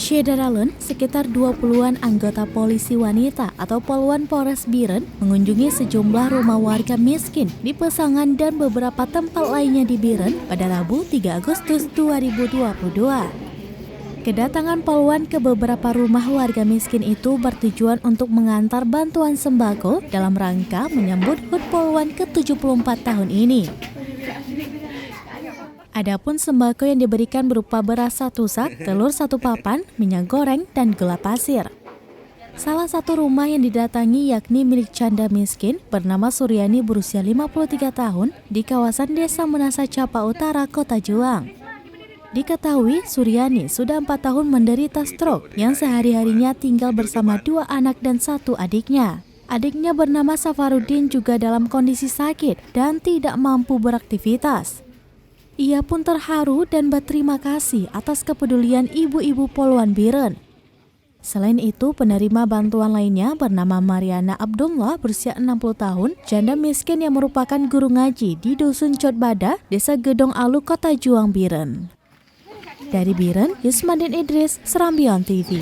Syederalun, sekitar 20-an anggota polisi wanita atau Poluan Polres Biren mengunjungi sejumlah rumah warga miskin di Pesangan dan beberapa tempat lainnya di Biren pada Rabu 3 Agustus 2022. Kedatangan Poluan ke beberapa rumah warga miskin itu bertujuan untuk mengantar bantuan sembako dalam rangka menyambut HUT Poluan ke-74 tahun ini. Adapun sembako yang diberikan berupa beras 1 sak, telur 1 papan, minyak goreng, dan gula pasir. Salah satu rumah yang didatangi yakni milik janda miskin bernama Suryani berusia 53 tahun di kawasan Desa Menasa Capa Utara, Kota Juang. Diketahui Suryani sudah 4 tahun menderita stroke yang sehari-harinya tinggal bersama 2 anak dan 1 adiknya. Adiknya bernama Safarudin juga dalam kondisi sakit dan tidak mampu beraktivitas. Ia pun terharu dan berterima kasih atas kepedulian ibu-ibu Poluan Biren. Selain itu, penerima bantuan lainnya bernama Mariana Abdullah berusia 60 tahun, janda miskin yang merupakan guru ngaji di Dusun Cotbada, Desa Gedong Alu, Kota Juang, Biren. Dari Biren, Yusmadin Idris, Serambion TV.